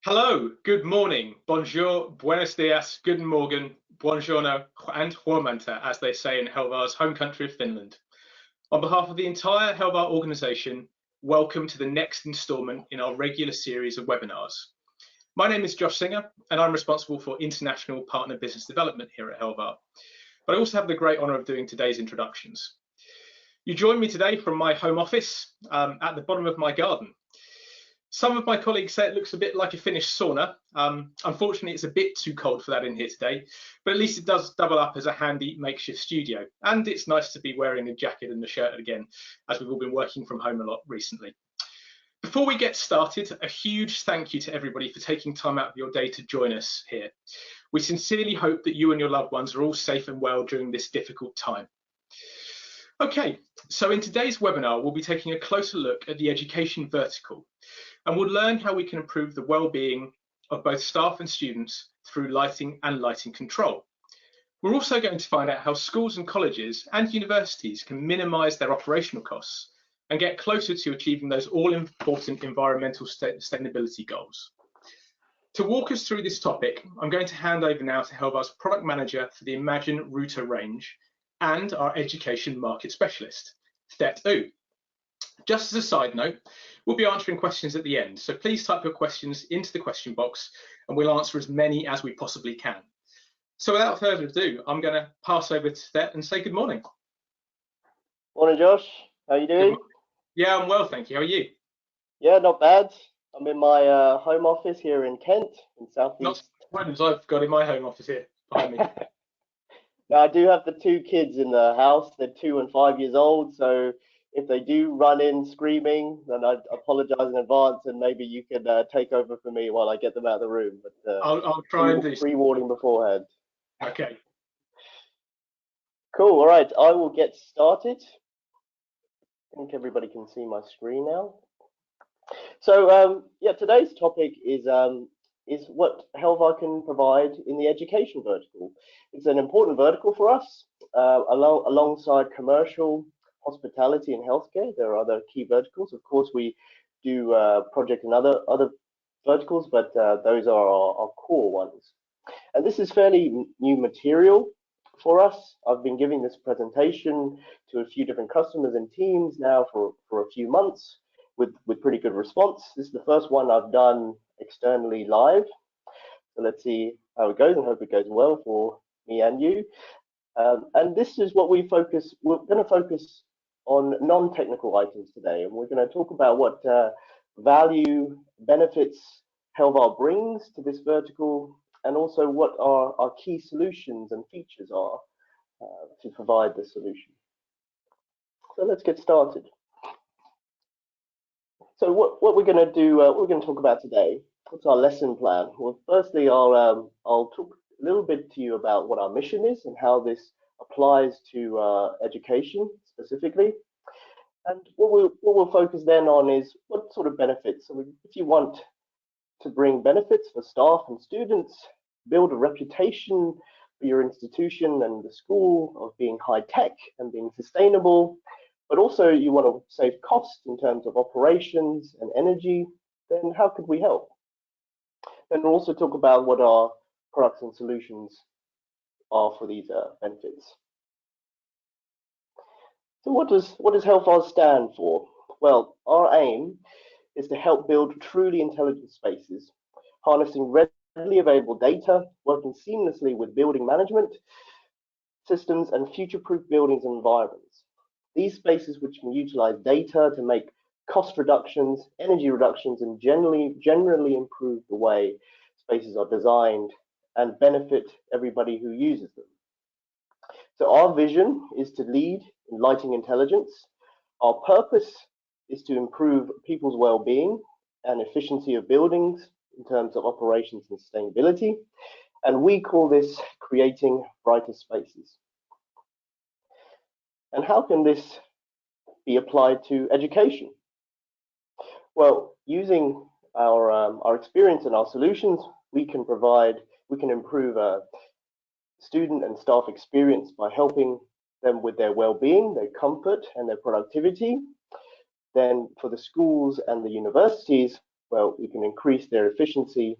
Hello, good morning, bonjour, buenos dias, guten morgen, buongiorno, and huomenta, as they say in Helvar's home country of Finland. On behalf of the entire Helvar organisation, welcome to the next instalment in our regular series of webinars. My name is Josh Singer, and I'm responsible for international partner business development here at Helvar. But I also have the great honour of doing today's introductions. You join me today from my home office at the bottom of my garden. Some of my colleagues say it looks a bit like a Finnish sauna. Unfortunately, it's a bit too cold for that in here today, but at least it does double up as a handy makeshift studio. And it's nice to be wearing a jacket and a shirt again, as we've all been working from home a lot recently. Before we get started, a huge thank you to everybody for taking time out of your day to join us here. We sincerely hope that you and your loved ones are all safe and well during this difficult time. Okay, so in today's webinar, we'll be taking a closer look at the education vertical, and we'll learn how we can improve the well-being of both staff and students through lighting and lighting control. We're also going to find out how schools and colleges and universities can minimise their operational costs and get closer to achieving those all-important environmental sustainability goals. To walk us through this topic, I'm going to hand over now to Helvar's product manager for the Imagine router range and our education market specialist, Thet U. Just as a side note, we'll be answering questions at the end, so please type your questions into the question box and we'll answer as many as we possibly can. So without further ado, I'm going to pass over to Thet and say good morning. Morning, Josh. How you doing? Yeah, I'm well, thank you. How are you? Yeah, not bad. I'm in my home office here in Kent, in southeast. Not as I've got in my home office here behind me. Now, I do have the two kids in the house. They're 2 and 5 years old, so if they do run in screaming, then I apologise in advance, and maybe you can take over for me while I get them out of the room. But I'll try and do pre-warning beforehand. Okay. Cool. All right, I will get started. I think everybody can see my screen now. So yeah, today's topic is what Helvar can provide in the education vertical. It's an important vertical for us, alongside commercial, hospitality, and healthcare. There are other key verticals. Of course, we do project and other verticals, but those are our core ones. And this is fairly new material for us. I've been giving this presentation to a few different customers and teams now for a few months with pretty good response. This is the first one I've done externally live. So let's see how it goes, and hope it goes well for me and you. And this is what we're going to focus on non-technical items today, and we're going to talk about what value benefits Helvar brings to this vertical, and also what our key solutions and features are to provide the solution. So let's get started. So what we're going to do, what we're going to talk about today, what's our lesson plan? Well, firstly, I'll talk a little bit to you about what our mission is and how this applies to education specifically. And what we'll focus then on is what sort of benefits. So if you want to bring benefits for staff and students, build a reputation for your institution and the school of being high tech and being sustainable, but also you want to save costs in terms of operations and energy, then how could we help? Then we'll also talk about what our products and solutions are for these benefits. So what does Helvar stand for? Well, our aim is to help build truly intelligent spaces, harnessing readily available data, working seamlessly with building management systems and future-proof buildings and environments. These spaces which can utilize data to make cost reductions, energy reductions, and generally improve the way spaces are designed and benefit everybody who uses them. So our vision is to lead in lighting intelligence. Our purpose is to improve people's well-being and efficiency of buildings in terms of operations and sustainability. And we call this creating brighter spaces. And how can this be applied to education? Well, using our experience and our solutions, we can improve student and staff experience by helping them with their well-being, their comfort, and their productivity. Then for the schools and the universities, well, we can increase their efficiency,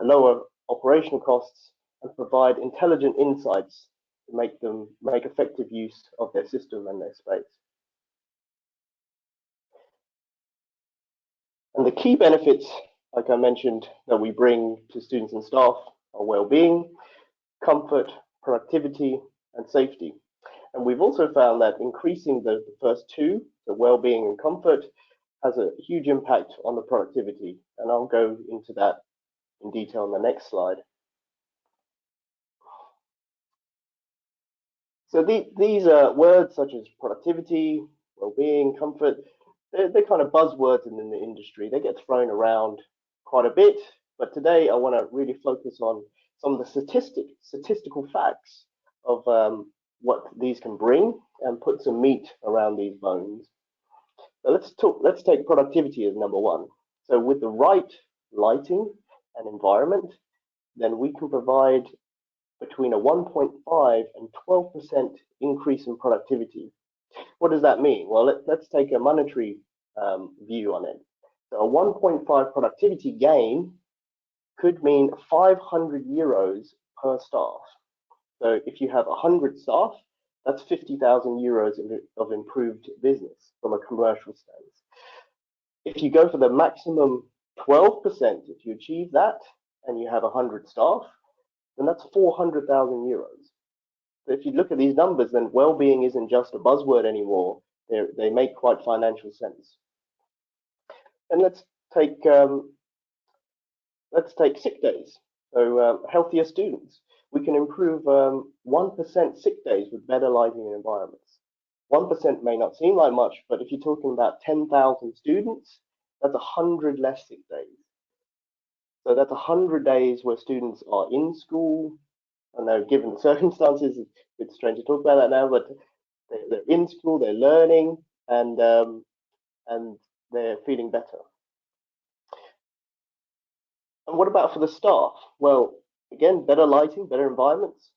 lower operational costs, and provide intelligent insights to make them make effective use of their system and their space. And the key benefits, like I mentioned, that we bring to students and staff are well-being, comfort, productivity, and safety. And we've also found that increasing the first two, the well-being and comfort, has a huge impact on the productivity. And I'll go into that in detail on the next slide. So these words such as productivity, well-being, comfort, they're kind of buzzwords in the industry. They get thrown around quite a bit, but today I want to really focus on some of the statistical facts of what these can bring and put some meat around these bones. So let's take productivity as number one. So with the right lighting and environment, then we can provide between a 1.5 and 12% increase in productivity. What does that mean? Well, let's take a monetary view on it. So a 1.5 productivity gain could mean 500 euros per staff. So if you have 100 staff, that's 50,000 euros of improved business from a commercial stance. If you go for the maximum 12%, if you achieve that and you have 100 staff, then that's 400,000 euros. So if you look at these numbers, then well-being isn't just a buzzword anymore. They make quite financial sense. And let's take sick days. So healthier students. We can improve 1% sick days with better lighting and environments. 1% may not seem like much, but if you're talking about 10,000 students, that's 100 less sick days. So that's 100 days where students are in school. I know, given the circumstances, it's a bit strange to talk about that now, but they're in school, they're learning, and they're feeling better. And what about for the staff? Well, again, better lighting, better environments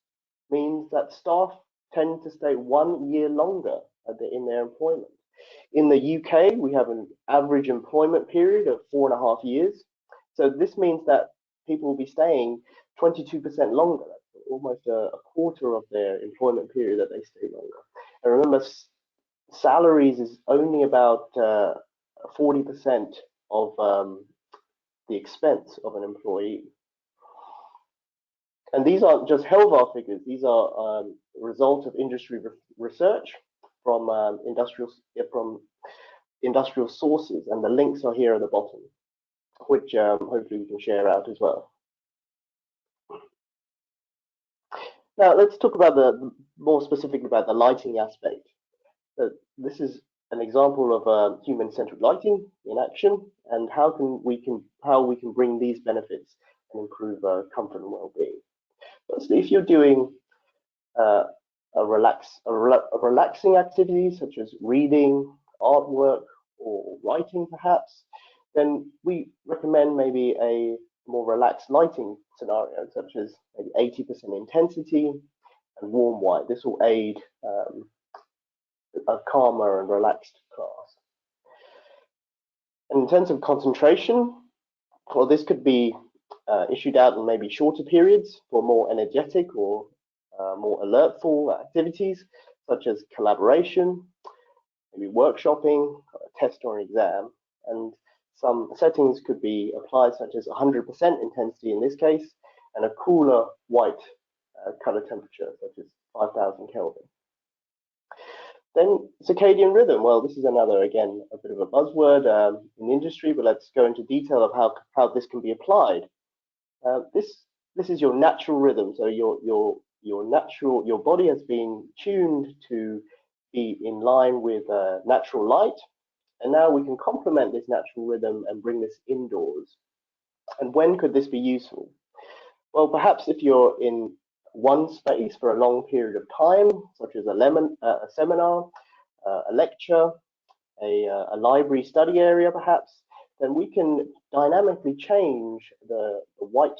means that staff tend to stay 1 year longer in their employment. In the UK, we have an average employment period of 4.5 years. So this means that people will be staying 22% longer. That's almost a quarter of their employment period that they stay longer. And remember, salaries is only about 40% of the expense of an employee. And these aren't just Helvar figures. These are a result of industry research from industrial sources, and the links are here at the bottom, which hopefully we can share out as well. Now let's talk about more specifically about the lighting aspect. This is an example of human-centered lighting in action, and how we can bring these benefits and improve comfort and well-being. Firstly, if you're doing a relaxing activity such as reading, artwork, or writing, perhaps, then we recommend maybe a more relaxed lighting scenario, such as maybe 80% intensity and warm white. This will aid a calmer and relaxed class. And in terms of concentration, well, this could be issued out in maybe shorter periods for more energetic or more alertful activities, such as collaboration, maybe workshopping, a test or an exam. And some settings could be applied, such as 100% intensity in this case, and a cooler white color temperature, such as 5,000 Kelvin. Then circadian rhythm. Well, this is another, again, a bit of a buzzword in the industry, but let's go into detail of how this can be applied. This is your natural rhythm. So your body has been tuned to be in line with natural light, and now we can complement this natural rhythm and bring this indoors. And when could this be useful? Well, perhaps if you're in one space for a long period of time, such as a seminar, a lecture, a library study area, perhaps, then we can dynamically change the white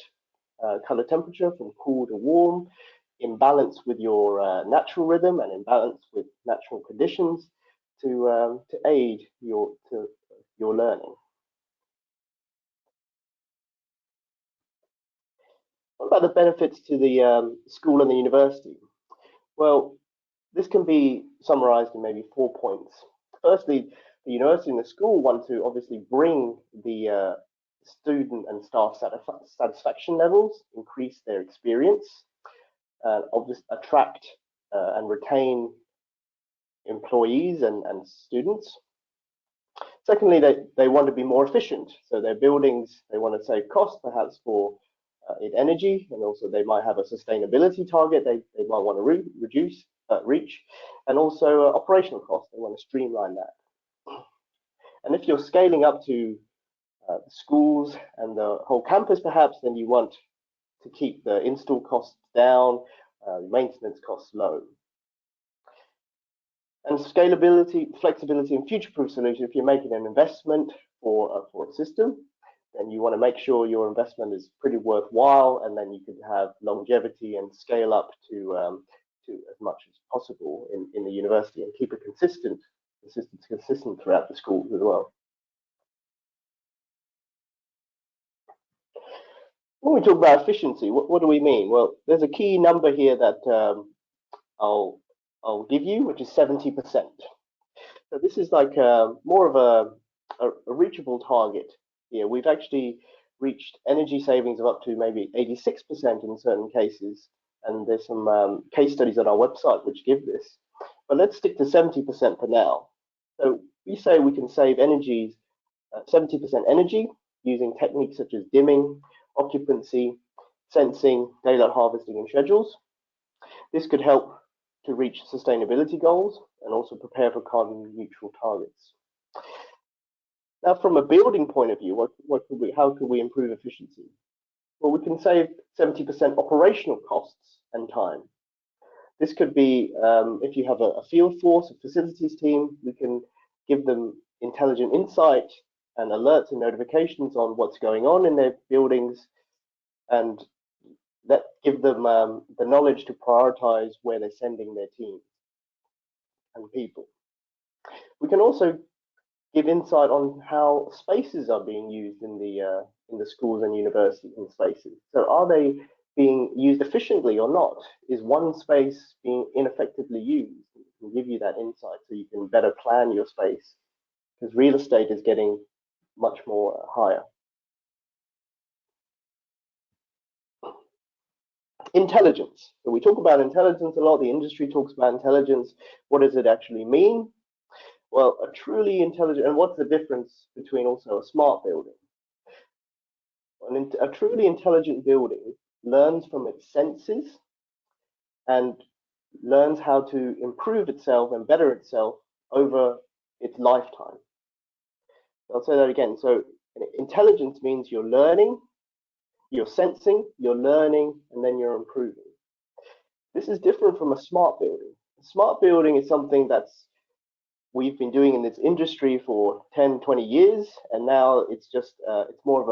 color temperature from cool to warm, in balance with your natural rhythm and in balance with natural conditions to aid your learning. What about the benefits to the school and the university? Well, this can be summarized in maybe 4 points. Firstly, the university and the school want to obviously bring the student and staff satisfaction levels, increase their experience, obviously attract and retain employees and students. Secondly, they want to be more efficient. So their buildings, they want to save costs perhaps for in energy, and also they might have a sustainability target they might want to reach, and also operational costs. They want to streamline that. And if you're scaling up to the schools and the whole campus, perhaps, then you want to keep the install costs down, maintenance costs low. And scalability, flexibility, and future-proof solutions. If you're making an investment for a system, then you want to make sure your investment is pretty worthwhile, and then you can have longevity and scale up to as much as possible in the university, and keep it consistent throughout the schools as well. When we talk about efficiency, what do we mean? Well, there's a key number here that I'll give you, which is 70%. So this is like more of a reachable target here. We've actually reached energy savings of up to maybe 86% in certain cases, and there's some case studies on our website which give this. But let's stick to 70% for now. So we say we can save 70% energy using techniques such as dimming, occupancy, sensing, daylight harvesting, and schedules. This could help to reach sustainability goals and also prepare for carbon neutral targets. Now, from a building point of view, how could we improve efficiency? Well, we can save 70% operational costs and time. This could be if you have a field force, a facilities team, we can give them intelligent insight and alerts and notifications on what's going on in their buildings, and that give them the knowledge to prioritize where they're sending their teams and people. We can also give insight on how spaces are being used in the schools and university spaces. So are they being used efficiently or not? Is one space being ineffectively used? It can give you that insight so you can better plan your space, because real estate is getting much more higher. Intelligence. So we talk about intelligence a lot. The industry talks about intelligence. What does it actually mean? Well, a truly intelligent, and what's the difference between also a smart building? A truly intelligent building learns from its senses and learns how to improve itself and better itself over its lifetime. I'll say that again. So intelligence means you're learning, you're sensing, you're learning, and then you're improving. This is different from a smart building. A smart building is something we've been doing in this industry for 10, 20 years, and now it's just it's more of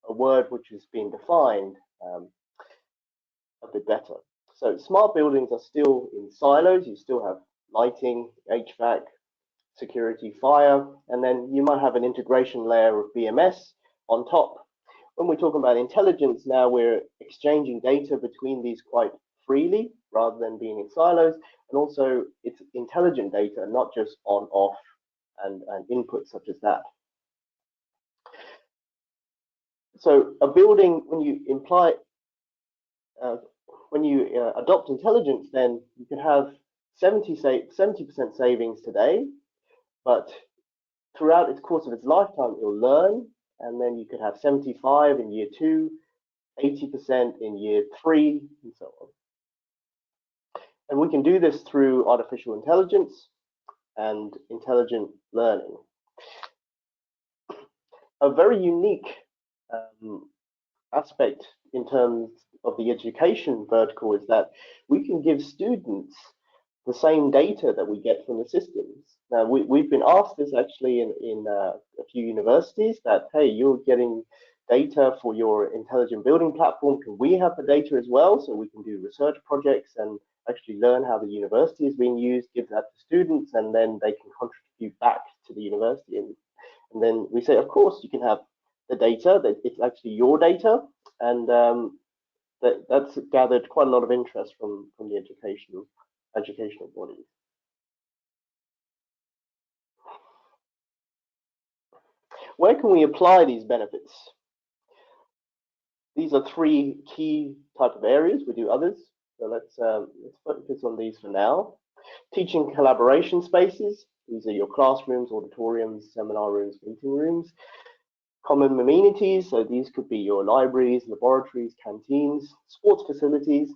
a word which has been defined a bit better. So smart buildings are still in silos. You still have lighting, HVAC, security, fire, and then you might have an integration layer of BMS on top. When we're talking about intelligence, now we're exchanging data between these quite freely rather than being in silos, and also it's intelligent data, not just on, off, and input such as that. So a building, when you adopt intelligence, then you can have 70% savings today, but throughout its course of its lifetime, it'll learn, and then you could have 75 in year 2, 80% in year 3, and so on. And we can do this through artificial intelligence and intelligent learning. A very unique aspect in terms of the education vertical is that we can give students the same data that we get from the systems. Now, we've been asked this actually in a few universities that, hey, you're getting data for your intelligent building platform. Can we have the data as well, so we can do research projects and actually learn how the university is being used, give that to students, and then they can contribute back to the university. And then we say, of course, you can have the data, that it's actually your data, and that's gathered quite a lot of interest from the educational bodies. Where can we apply these benefits? These are three key type of areas. We do others, so let's focus on these for now. Teaching collaboration spaces. These are your classrooms, auditoriums, seminar rooms, meeting rooms. Common amenities, so these could be your libraries, laboratories, canteens, sports facilities,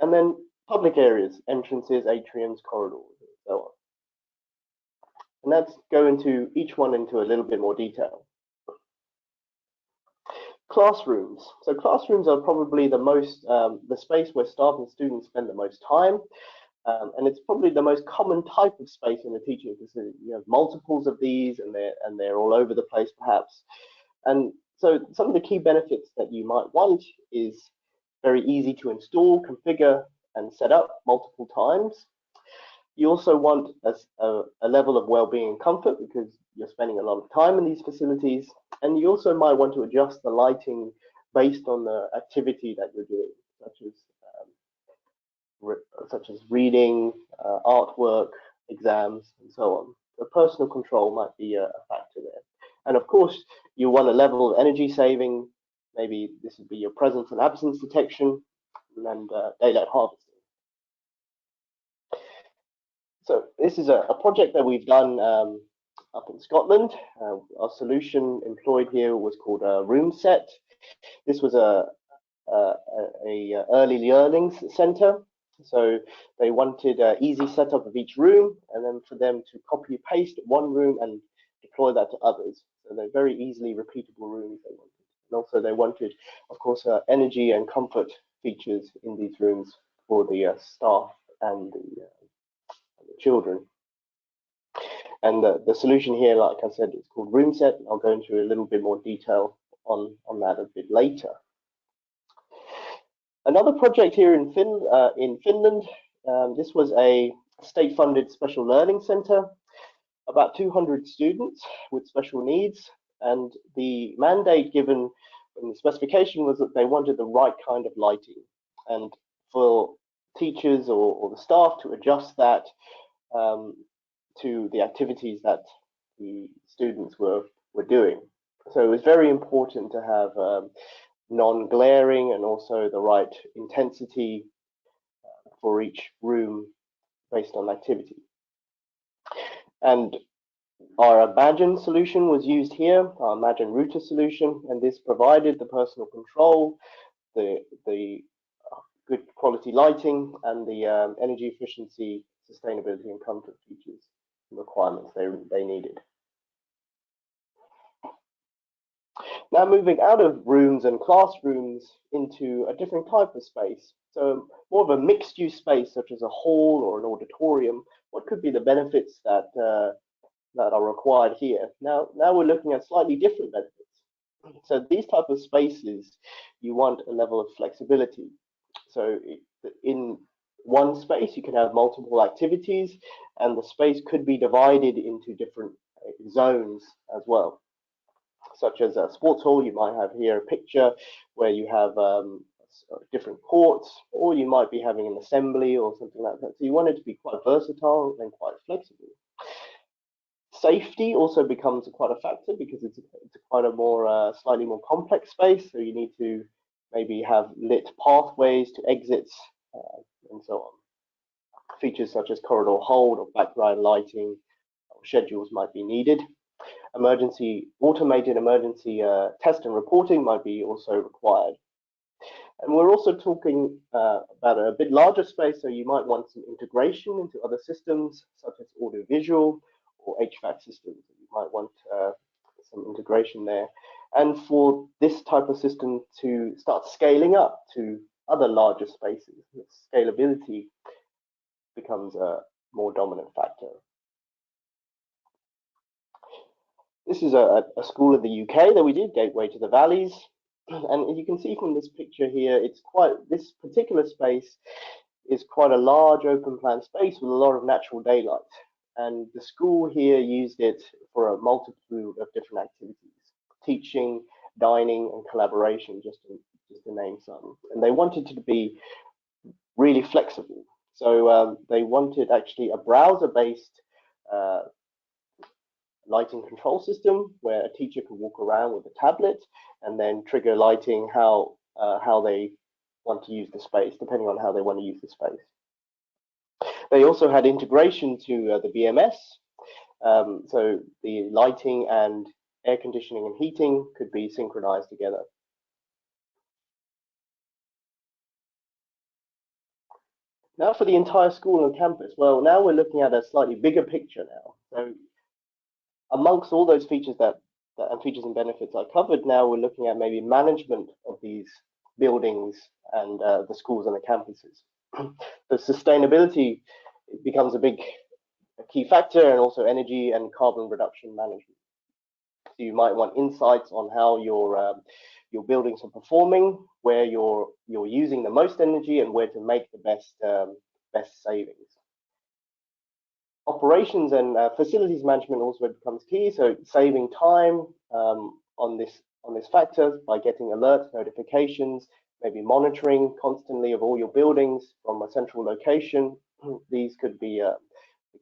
and then public areas, entrances, atriums, corridors, and so on. And let's go into each one into a little bit more detail. Classrooms. So classrooms are probably the space where staff and students spend the most time. And it's probably the most common type of space in a teaching facility. You have multiples of these, and they're all over the place, perhaps. And so some of the key benefits that you might want is very easy to install, configure, and set up multiple times. You also want a level of well-being and comfort because you're spending a lot of time in these facilities. And you also might want to adjust the lighting based on the activity that you're doing, such as reading, artwork, exams, and so on. So personal control might be a factor there. And of course, you want a level of energy saving. Maybe this would be your presence and absence detection and daylight harvesting. So this is a project that we've done up in Scotland. Our solution employed here was called RoomSet. This was a early learning center. So they wanted an easy setup of each room, and then for them to copy and paste one room and deploy that to others. So they're very easily repeatable rooms they wanted. And also they wanted, of course, energy and comfort features in these rooms for the staff and the children. And the solution here, like I said, is called RoomSet. I'll go into a little bit more detail on that a bit later. Another project here in Finland, this was a state-funded special learning center, about 200 students with special needs, and the mandate given in the specification was that they wanted the right kind of lighting, and for teachers or the staff to adjust that to the activities that the students were doing. So it was very important to have non-glaring and also the right intensity for each room based on activity. And our Imagine solution was used here, our Imagine router solution, and this provided the personal control, the good quality lighting, and the energy efficiency, sustainability, and comfort features and requirements they needed. Now moving out of rooms and classrooms into a different type of space. So more of a mixed use space, such as a hall or an auditorium. What could be the benefits that are required here? Now we're looking at slightly different benefits. So these type of spaces, you want a level of flexibility. So in one space, you can have multiple activities, and the space could be divided into different zones as well. Such as a sports hall, you might have here a picture where you have different courts, or you might be having an assembly or something like that. So you want it to be quite versatile and quite flexible. Safety also becomes quite a factor because it's quite a more slightly more complex space. So you need to maybe have lit pathways to exits and so on. Features such as corridor hold or background lighting or schedules might be needed. Automated emergency test and reporting might be also required. And we're also talking about a bit larger space, so you might want some integration into other systems, such as audiovisual or HVAC systems. You might want some integration there. And for this type of system to start scaling up to other larger spaces, scalability becomes a more dominant factor. This is a school in the UK that we did, Gateway to the Valleys. And you can see from this picture here, this particular space is quite a large open plan space with a lot of natural daylight. And the school here used it for a multitude of different activities, teaching, dining, and collaboration, just just to name some. And they wanted to be really flexible. So they wanted actually a browser-based lighting control system where a teacher could walk around with a tablet and then trigger lighting how they want to use the space, depending on how they want to use the space. They also had integration to the BMS, so the lighting and air conditioning and heating could be synchronized together. Now for the entire school and campus, well, now we're looking at a slightly bigger picture now. So amongst all those features and features and benefits I covered, now we're looking at maybe management of these buildings and the schools and the campuses. The sustainability becomes a key factor, and also energy and carbon reduction management. So you might want insights on how your buildings are performing, where you're using the most energy, and where to make the best savings. Operations and facilities management also becomes key. So saving time on this factor by getting alerts, notifications, maybe monitoring constantly of all your buildings from a central location. These could be the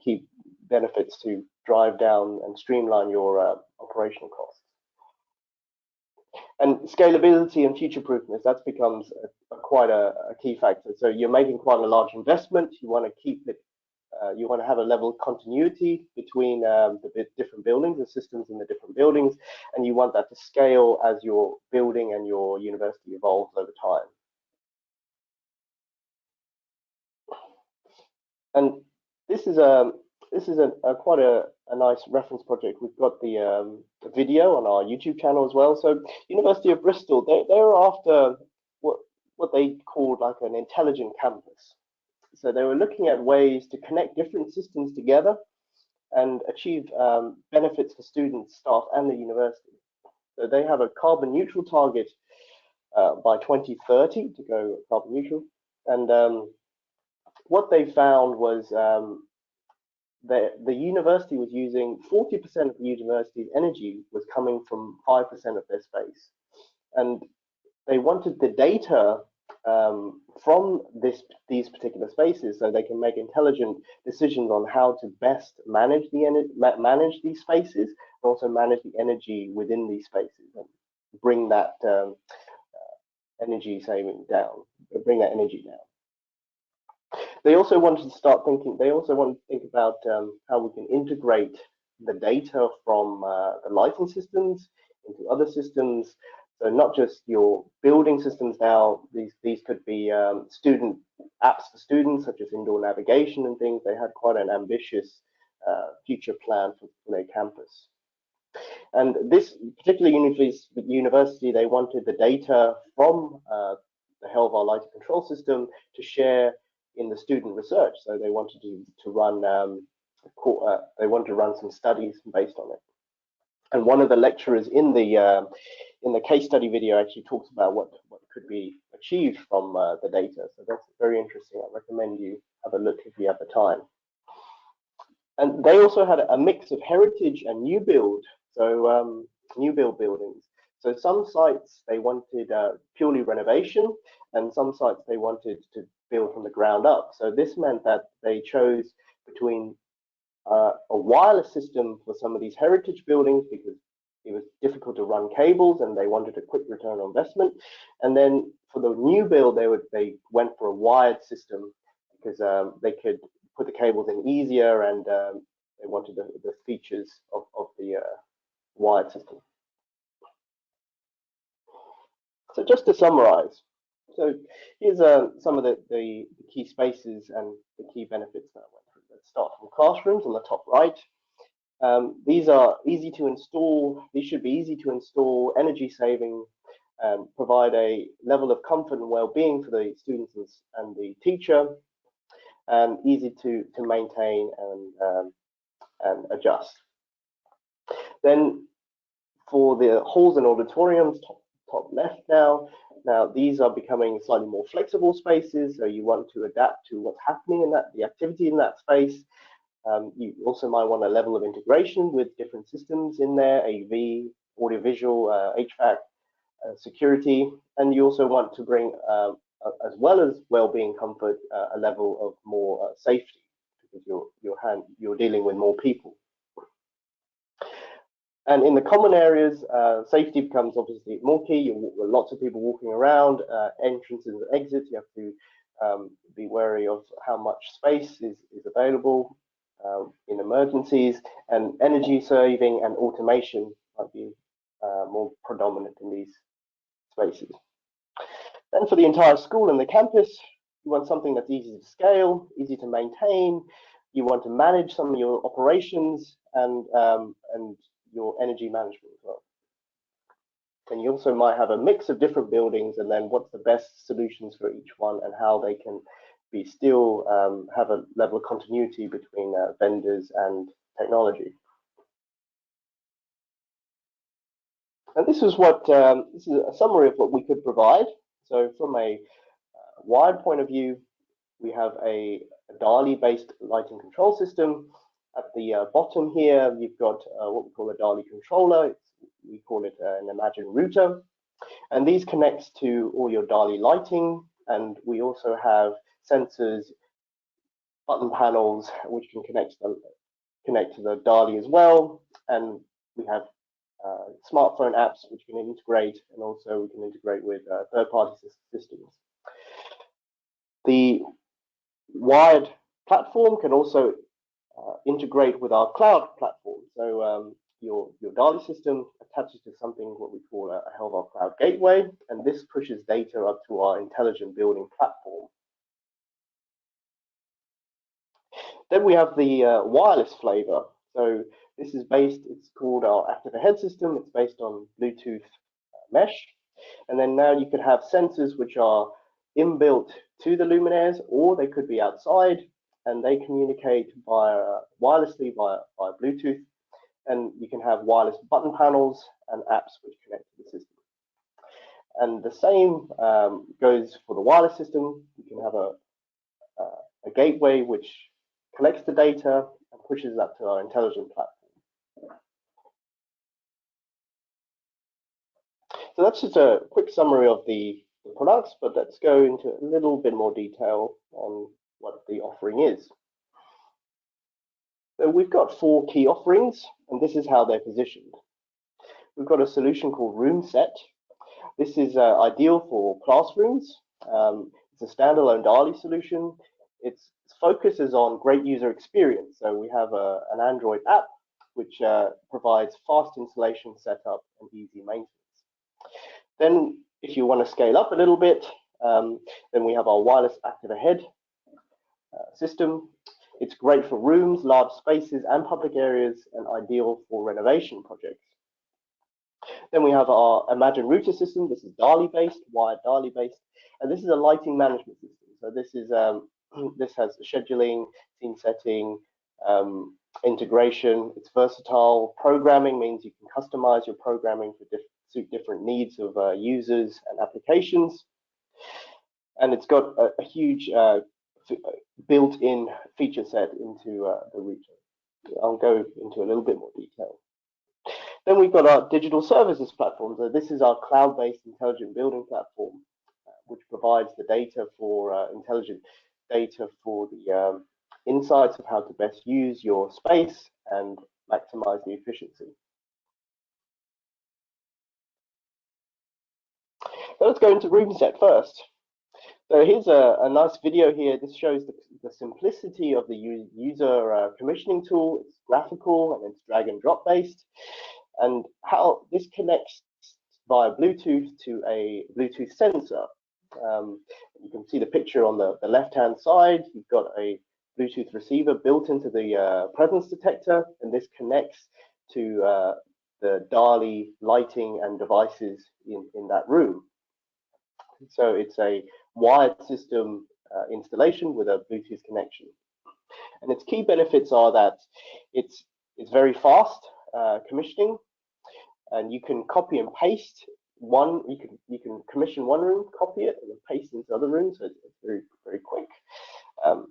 key benefits to drive down and streamline your operational costs. And scalability and future-proofness, that becomes quite a key factor. So you're making quite a large investment. You want to keep it. You want to have a level of continuity between the different buildings, the systems in the different buildings, and you want that to scale as your building and your university evolves over time. And this is quite a nice reference project. We've got the video on our YouTube channel as well. So University of Bristol, they're after what they called like an intelligent campus. So they were looking at ways to connect different systems together and achieve benefits for students, staff, and the university. So they have a carbon neutral target by 2030 to go carbon neutral. And what they found was the university was using 40% of the university's energy was coming from 5% of their space. And they wanted the data from these particular spaces so they can make intelligent decisions on how to best manage these spaces, and also manage the energy within these spaces and bring that energy saving down, bring that energy down. They also wanted to start thinking. They also wanted to think about how we can integrate the data from the lighting systems into other systems. So not just your building systems now, these could be student apps for students, such as indoor navigation and things. They had quite an ambitious future plan for their campus. And this particular university, they wanted the data from the Helvar lighting control system to share in the student research. So they wanted to run some studies based on it. And one of the lecturers in the case study video actually talks about what could be achieved from the data. So that's very interesting. I recommend you have a look if you have the time. And they also had a mix of heritage and new build, so new build buildings. So some sites they wanted purely renovation, and some sites they wanted to build from the ground up. So this meant that they chose between a wireless system for some of these heritage buildings because it was difficult to run cables and they wanted a quick return on investment. And then for the new build, they went for a wired system because they could put the cables in easier, and they wanted the features of the wired system. So just to summarize, so here's some of the key spaces and the key benefits that I went through. Let's start from classrooms on the top right. These are easy to install. These should be easy to install, energy saving, provide a level of comfort and well-being for the students and the teacher, and easy to maintain and adjust. Then for the halls and auditoriums, top left now. Now these are becoming slightly more flexible spaces, so you want to adapt to what's happening in the activity in that space. You also might want a level of integration with different systems in there, AV, audiovisual, HVAC, security, and you also want to bring, as well as well-being, comfort, a level of more safety, because you're dealing with more people. And in the common areas, safety becomes obviously more key. Lots of people walking around, entrances and exits. You have to be wary of how much space is available in emergencies, and energy saving and automation might be more predominant in these spaces. Then for the entire school and the campus, you want something that's easy to scale, easy to maintain. You want to manage some of your operations and your energy management as well. And you also might have a mix of different buildings, and then what's the best solutions for each one and how they can be still have a level of continuity between vendors and technology. And this is what this is a summary of what we could provide. So from a wired point of view, we have a DALI-based lighting control system. At the bottom here, you've got what we call a DALI controller. We call it an Imagine router. And these connects to all your DALI lighting. And we also have sensors, button panels, which can connect to the DALI as well. And we have smartphone apps which can integrate, and also we can integrate with third-party systems. The wired platform can also integrate with our cloud platform. So your DALI system attaches to something what we call a Helvar Cloud Gateway, and this pushes data up to our intelligent building platform. Then we have the wireless flavor. So this is based, it's called our active ahead system. It's based on Bluetooth mesh. And then now you could have sensors which are inbuilt to the luminaires, or they could be outside, and they communicate wirelessly via Bluetooth. And you can have wireless button panels and apps which connect to the system. And the same goes for the wireless system. You can have a gateway which collects the data and pushes that to our intelligent platform. So that's just a quick summary of the products, but let's go into a little bit more detail on what the offering is. So we've got 4 key offerings, and this is how they're positioned. We've got a solution called RoomSet. This is ideal for classrooms. It's a standalone DALI solution. Its focus is on great user experience. So we have an Android app which provides fast installation, setup, and easy maintenance. Then if you want to scale up a little bit, then we have our wireless active ahead system. It's great for rooms, large spaces, and public areas, and ideal for renovation projects. Then we have our Imagine router system. This is DALI-based, wired DALI-based, and this is a lighting management system. So this is this has scheduling, scene setting, integration. It's versatile. Programming means you can customize your programming to suit different needs of users and applications. And it's got a huge built-in feature set into the router. I'll go into a little bit more detail. Then we've got our digital services platform. So this is our cloud-based intelligent building platform, which provides the data for intelligent data for the insights of how to best use your space and maximize the efficiency. So let's go into RoomSet first. So here's a nice video here. This shows the simplicity of the user commissioning tool. It's graphical and it's drag and drop based, and how this connects via Bluetooth to a Bluetooth sensor. You can see the picture on the left-hand side. You've got a Bluetooth receiver built into the presence detector, and this connects to the DALI lighting and devices in that room. So it's a wired system installation with a Bluetooth connection. And its key benefits are that it's very fast commissioning, and you can copy and paste one. You can commission one room, copy it, and then paste into other rooms. So it's very quick.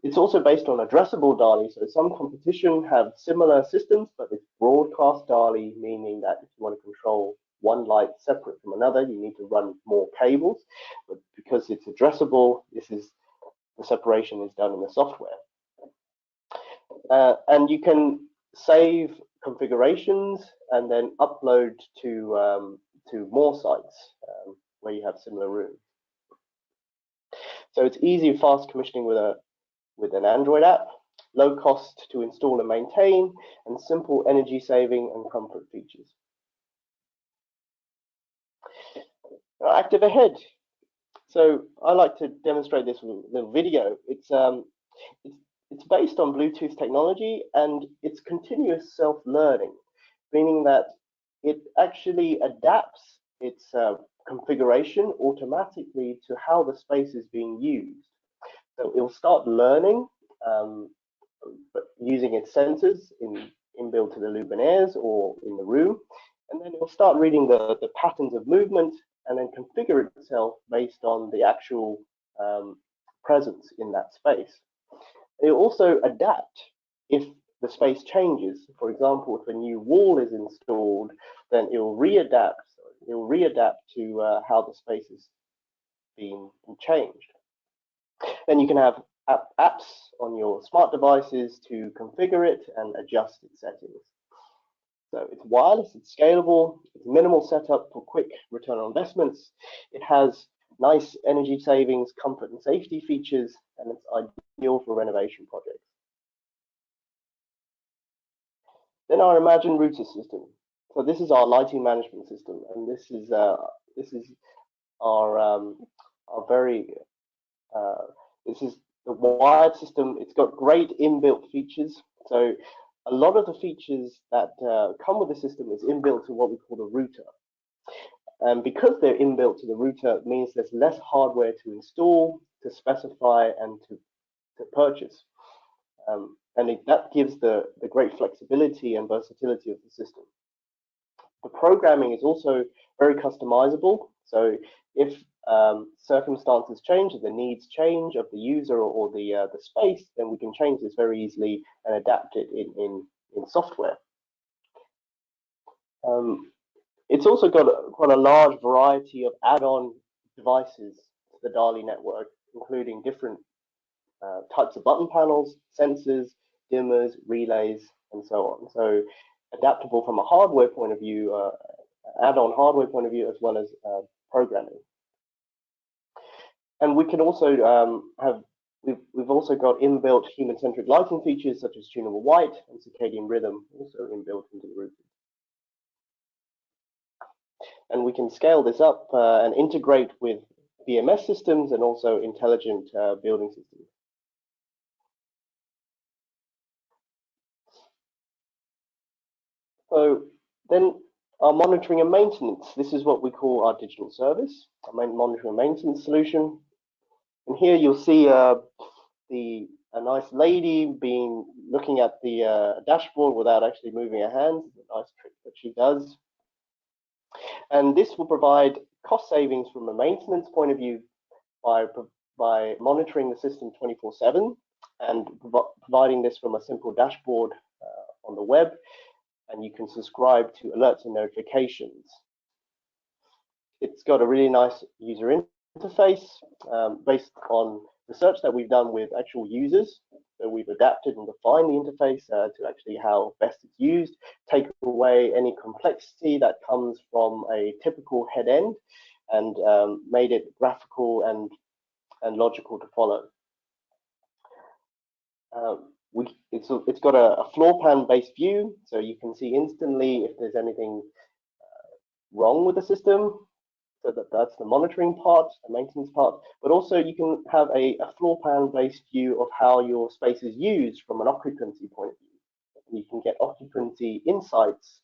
It's also based on addressable DALI. So some competition have similar systems, but it's broadcast DALI, meaning that if you want to control one light separate from another, you need to run more cables. But because it's addressable, the separation is done in the software. And you can save configurations and then upload to more sites where you have similar rooms. So it's easy and fast commissioning with an Android app, low cost to install and maintain, and simple energy saving and comfort features. Now, Active Ahead. So I like to demonstrate this with a little video. It's based on Bluetooth technology, and it's continuous self-learning, meaning that it actually adapts its configuration automatically to how the space is being used. So it will start learning but using its sensors inbuilt to the luminaires or in the room, and then it will start reading the patterns of movement and then configure itself based on the actual presence in that space. It will also adapt if the space changes. For example, if a new wall is installed, then it will readapt. It will readapt to how the space is being changed. Then you can have apps on your smart devices to configure it and adjust its settings. So it's wireless, it's scalable, it's minimal setup for quick return on investments. It has nice energy savings, comfort and safety features, and it's ideal for renovation projects. Then our Imagine router system. So this is our lighting management system, and this is our very this is the wired system. It's got great inbuilt features. So a lot of the features that come with the system is inbuilt to what we call the router. And because they're inbuilt to the router, it means there's less hardware to install, to specify, and to purchase. That gives the great flexibility and versatility of the system. The programming is also very customizable. So if circumstances change, if the needs change of the user or the space, then we can change this very easily and adapt it in software. It's also got quite a large variety of add-on devices to the DALI network, including different types of button panels, sensors, dimmers, relays, and so on. So adaptable from a hardware point of view, add-on hardware point of view, as well as programming. And we can also we've also got inbuilt human-centric lighting features such as tunable white and circadian rhythm also inbuilt into the router. And we can scale this up and integrate with BMS systems and also intelligent building systems. So then our monitoring and maintenance. This is what we call our digital service, our monitoring and maintenance solution. And here you'll see a nice lady looking at the dashboard without actually moving her hands. It's a nice trick that she does. And this will provide cost savings from a maintenance point of view by monitoring the system 24/7 and providing this from a simple dashboard on the web. And you can subscribe to alerts and notifications. It's got a really nice user interface based on research that we've done with actual users. So we've adapted and defined the interface to actually how best it's used, take away any complexity that comes from a typical head end, and made it graphical and logical to follow. It's got a floor plan based view, so you can see instantly if there's anything wrong with the system. So that's the monitoring part, the maintenance part, but also you can have a floor plan based view of how your space is used from an occupancy point of view. You can get occupancy insights,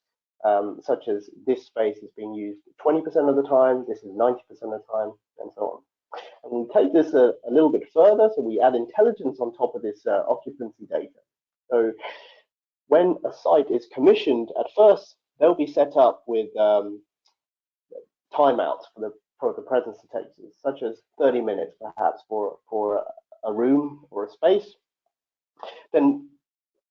such as this space is being used 20% of the time, this is 90% of the time, and so on. And we take this a little bit further, so we add intelligence on top of this occupancy data. So when a site is commissioned, at first they'll be set up with timeouts for the presence detectors, such as 30 minutes perhaps for a room or a space. Then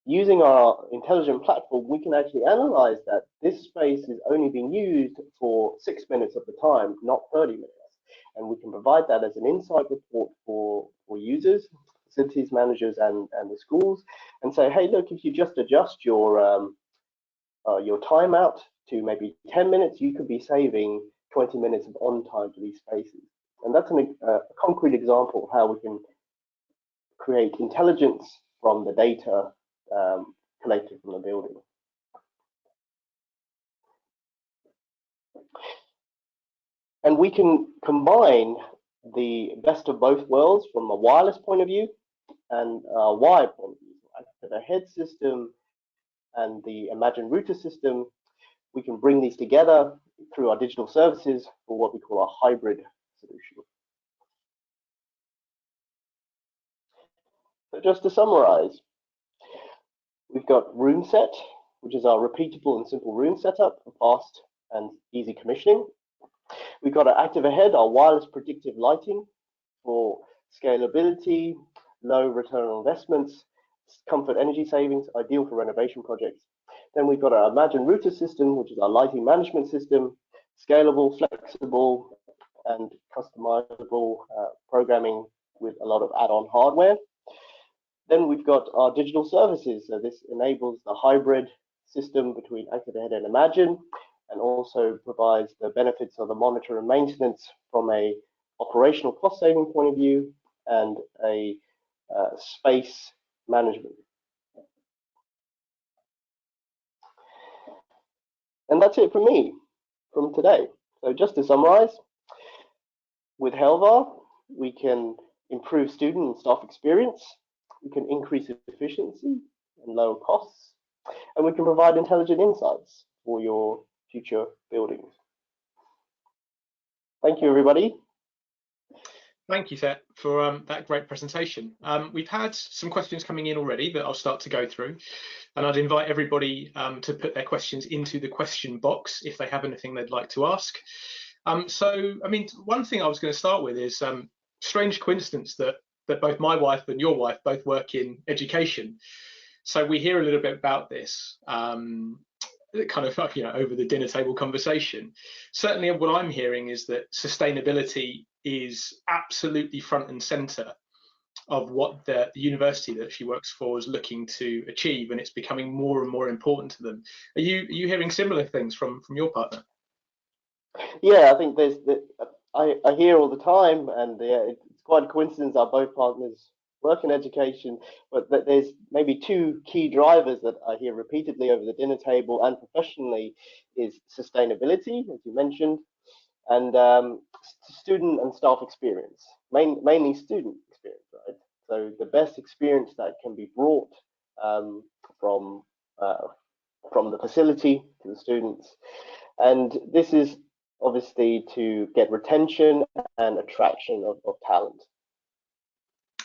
using our intelligent platform, we can actually analyze that this space is only being used for for 6 minutes of the time, not 30 minutes. And we can provide that as an insight report for users, facilities managers, and the schools, and say, hey, look, if you just adjust your timeout to maybe 10 minutes, you could be saving 20 minutes of on time for these spaces. And that's a concrete example of how we can create intelligence from the data collected from the building. And we can combine the best of both worlds from a wireless point of view and a wired point of view. The head system and the Imagine router system, we can bring these together through our digital services for what we call a hybrid solution. So just to summarize, we've got room set, which is our repeatable and simple room setup for fast and easy commissioning. We've got our active ahead, our wireless predictive lighting for scalability, low return on investments, comfort energy savings, ideal for renovation projects. Then we've got our Imagine router system, which is our lighting management system, scalable, flexible, and customizable programming with a lot of add-on hardware. Then we've got our digital services. So this enables the hybrid system between Active Ahead and Imagine, and also provides the benefits of the monitor and maintenance from a operational cost saving point of view and a space management. And that's it from me from today. So just to summarize, with Helvar, we can improve student and staff experience, we can increase efficiency and lower costs, and we can provide intelligent insights for your future buildings. Thank you, everybody. Thank you, Seth, for that great presentation. We've had some questions coming in already that I'll start to go through, and I'd invite everybody to put their questions into the question box if they have anything they'd like to ask. So, I mean, one thing I was going to start with is strange coincidence that both my wife and your wife both work in education. So we hear a little bit about this kind of over the dinner table conversation. Certainly what I'm hearing is that sustainability is absolutely front and center of what the university that she works for is looking to achieve, and it's becoming more and more important to them. Are you hearing similar things from your partner? Yeah, I think I hear all the time, and it's quite a coincidence our both partners work in education, but that there's maybe two key drivers that I hear repeatedly over the dinner table and professionally is sustainability, as you mentioned, and student and staff experience, mainly student experience, right? So the best experience that can be brought from the facility to the students, and this is obviously to get retention and attraction of talent.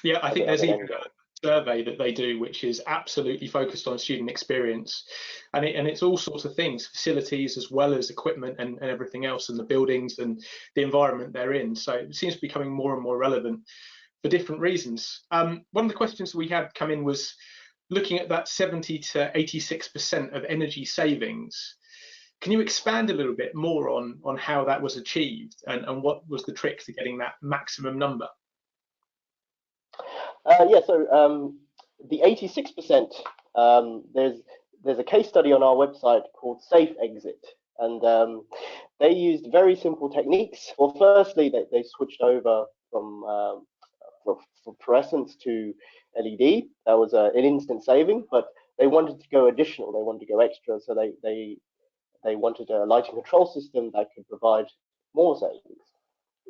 Yeah, I think there's even a survey that they do which is absolutely focused on student experience, and it's all sorts of things, facilities as well as equipment and everything else, and the buildings and the environment they're in. So it seems to be becoming more and more relevant for different reasons. One of the questions that we had come in was looking at that 70 to 86% of energy savings. Can you expand a little bit more on how that was achieved and what was the trick to getting that maximum number? Yeah, so the 86%, there's a case study on our website called Safe Exit, and they used very simple techniques. Well, firstly, they switched over from fluorescence to LED. That was an instant saving, but they wanted to go additional. They wanted to go extra, so they wanted a lighting control system that could provide more savings.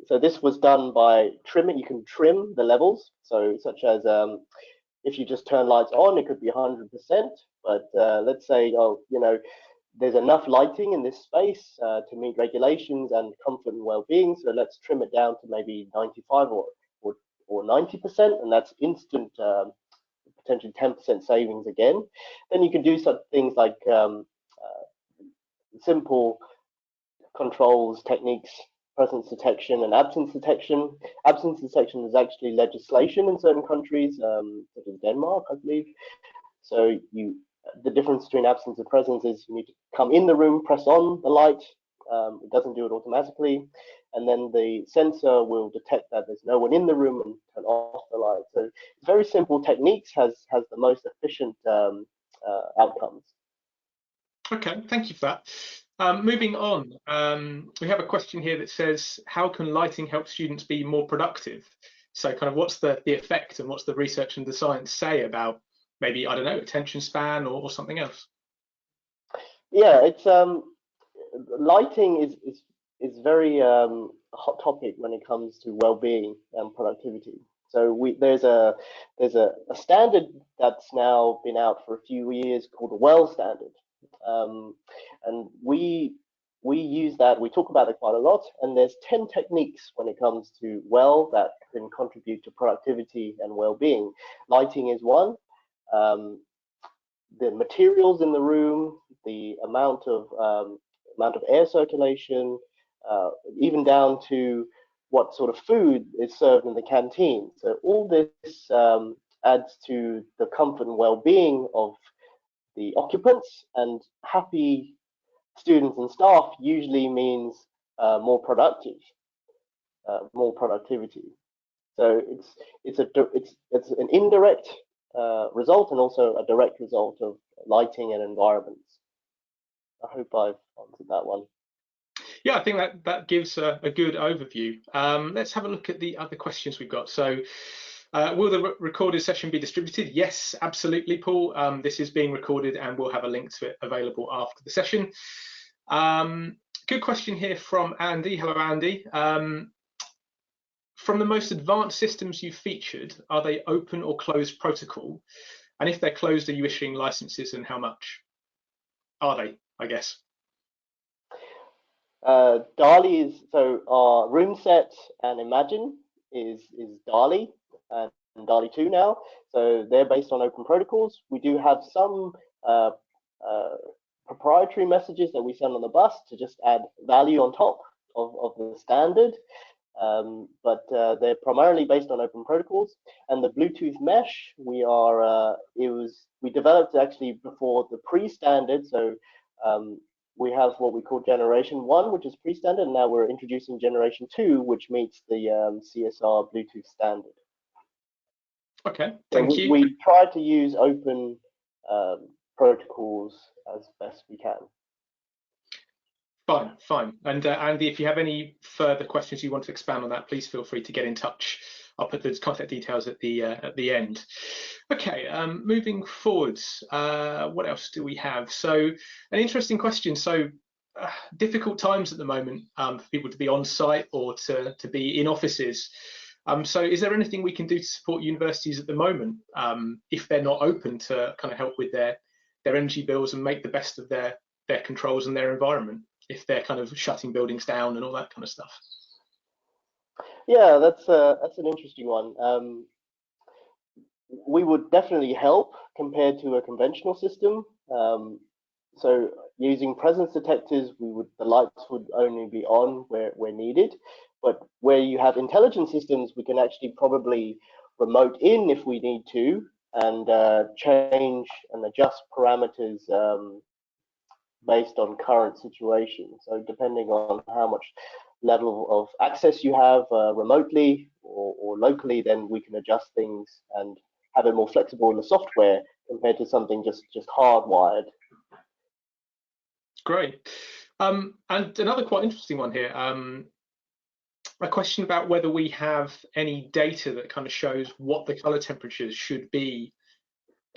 So this was done by trimming. You can trim the levels, so such as if you just turn lights on, it could be 100%. But let's say, there's enough lighting in this space to meet regulations and comfort and well-being. So let's trim it down to maybe 95 or 90%, and that's instant, potentially 10% savings again. Then you can do such things like simple controls techniques, presence detection and absence detection. Absence detection is actually legislation in certain countries, such as Denmark, I believe. So the difference between absence and presence is you need to come in the room, press on the light, It doesn't do it automatically, and then the sensor will detect that there's no one in the room and turn off the light. So very simple techniques has the most efficient outcomes. Okay, thank you for that. Moving on, we have a question here that says, how can lighting help students be more productive? So kind of what's the effect, and what's the research and the science say about maybe, I don't know, attention span or something else? Yeah, it's lighting is very hot topic when it comes to well-being and productivity. So there's a standard that's now been out for a few years called the WELL standard, and we use that. We talk about it quite a lot. And there's 10 techniques when it comes to WELL that can contribute to productivity and well-being. Lighting is one. The materials in the room, the amount of air circulation, even down to what sort of food is served in the canteen. So all this adds to the comfort and well-being of the occupants, and happy students and staff usually means more productivity. So it's an indirect result and also a direct result of lighting and environments. I hope I've answered that one. Yeah, I think that gives a good overview. Let's have a look at the other questions we've got. So, will the recorded session be distributed? Yes, absolutely, Paul. This is being recorded and we'll have a link to it available after the session. Good question here from Andy. Hello, Andy. From the most advanced systems you've featured, are they open or closed protocol? And if they're closed, are you issuing licenses, and how much are they, I guess? DALI is, so our room set and Imagine is DALI and DALI 2 now. So they're based on open protocols. We do have some proprietary messages that we send on the bus to just add value on top of the standard. But they're primarily based on open protocols. And the Bluetooth mesh, we developed actually before the pre-standard. So we have what we call generation 1, which is pre-standard, and now we're introducing generation 2, which meets the CSR Bluetooth standard. Okay, thank you. We try to use open protocols as best we can. Fine. And Andy, if you have any further questions you want to expand on that, please feel free to get in touch. I'll put those contact details at the end. Okay, moving forwards, what else do we have? So, an interesting question. So, difficult times at the moment for people to be on site or to be in offices. So, is there anything we can do to support universities at the moment if they're not open to kind of help with their energy bills and make the best of their controls and their environment, if they're kind of shutting buildings down and all that kind of stuff? Yeah, that's an interesting one. We would definitely help compared to a conventional system. So using presence detectors, the lights would only be on where needed. But where you have intelligent systems, we can actually probably remote in if we need to, and change and adjust parameters based on current situation. So depending on how much level of access you have remotely or locally, then we can adjust things and have it more flexible in the software compared to something just hardwired. Great. And another quite interesting one here, a question about whether we have any data that kind of shows what the color temperatures should be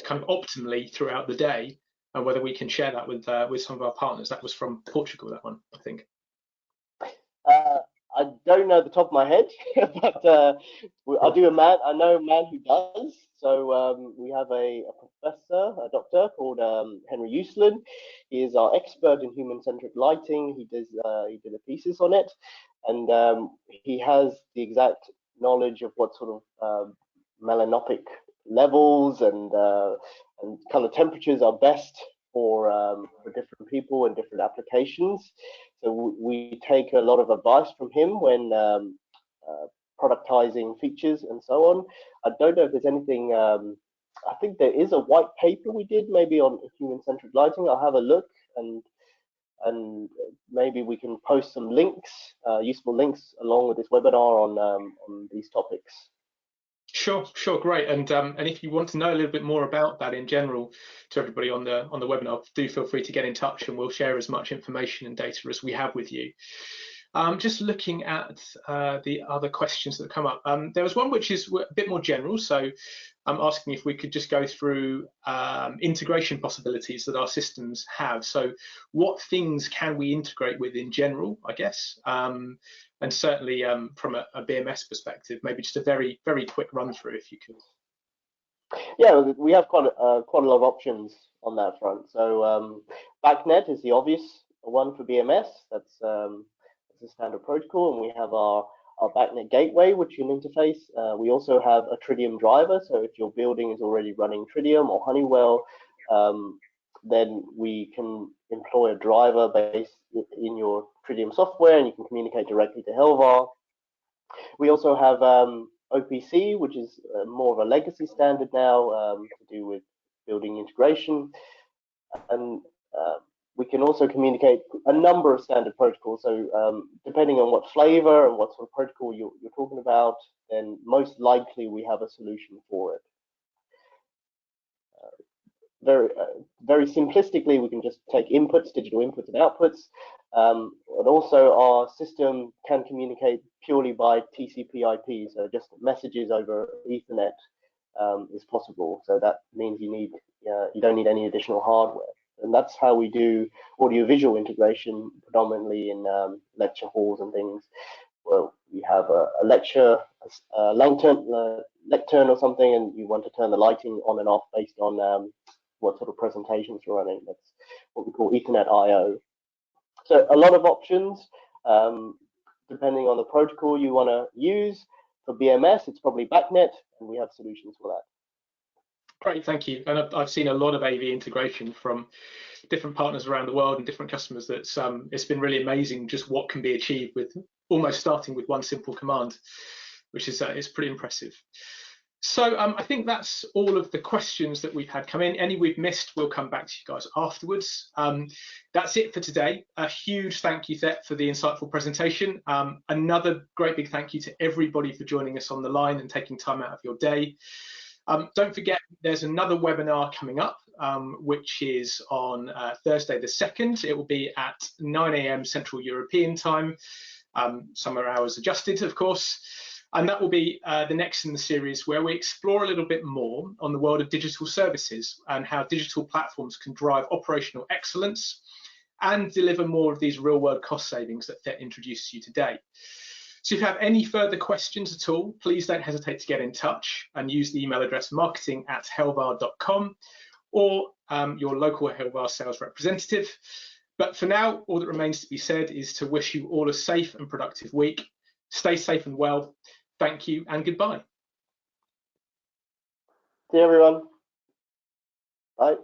kind of optimally throughout the day, and whether we can share that with some of our partners. That was from Portugal, that one, I think. I don't know the top of my head, but I know a man who does. So we have a doctor called Henry Uslin. He is our expert in human-centric lighting. He did a thesis on it, and he has the exact knowledge of what sort of melanopic levels and color temperatures are best for different people and different applications. So we take a lot of advice from him when productizing features and so on. I don't know if there's anything. I think there is a white paper we did maybe on human-centric lighting. I'll have a look and and maybe we can post some links, useful links, along with this webinar on these topics. Sure, great. And if you want to know a little bit more about that in general, to everybody on the webinar, do feel free to get in touch, and we'll share as much information and data as we have with you. Just looking at the other questions that come up. There was one which is a bit more general, so I'm asking if we could just go through integration possibilities that our systems have. So what things can we integrate with in general, I guess, and certainly from a BMS perspective, maybe just a very, very quick run through if you could. Yeah, we have quite a lot of options on that front. So BACnet is the obvious one for BMS. That's a standard protocol, and we have our BACnet gateway, which you can interface. We also have a Tridium driver, so if your building is already running Tridium or Honeywell, then we can employ a driver based in your Tridium software, and you can communicate directly to Helvar. We also have OPC, which is more of a legacy standard now to do with building integration, and we can also communicate a number of standard protocols. So depending on what flavor and what sort of protocol you're talking about, then most likely we have a solution for it. Very simplistically, we can just take inputs, digital inputs and outputs, but also our system can communicate purely by TCP/IP, so just messages over Ethernet is possible. So that means you don't need any additional hardware. And that's how we do audiovisual integration, predominantly in lecture halls and things. Well, you have a lecture, a lectern or something, and you want to turn the lighting on and off based on what sort of presentations you're running. That's what we call Ethernet I/O. So a lot of options, depending on the protocol you want to use. For BMS, it's probably BACnet, and we have solutions for that. Great, thank you. And I've seen a lot of AV integration from different partners around the world and different customers. That's it's been really amazing just what can be achieved with almost starting with one simple command, which is pretty impressive. So I think that's all of the questions that we've had come in. Any we've missed, we'll come back to you guys afterwards. That's it for today. A huge thank you, Thet, for the insightful presentation. Another great big thank you to everybody for joining us on the line and taking time out of your day. Don't forget, there's another webinar coming up, which is on Thursday the 2nd. It will be at 9 AM Central European time, summer hours adjusted, of course. And that will be the next in the series, where we explore a little bit more on the world of digital services and how digital platforms can drive operational excellence and deliver more of these real-world cost savings that Thet introduced you today. So if you have any further questions at all, please don't hesitate to get in touch and use the email address marketing@helvar.com or your local Helvar sales representative. But for now, all that remains to be said is to wish you all a safe and productive week. Stay safe and well. Thank you and goodbye. See you, everyone. Bye.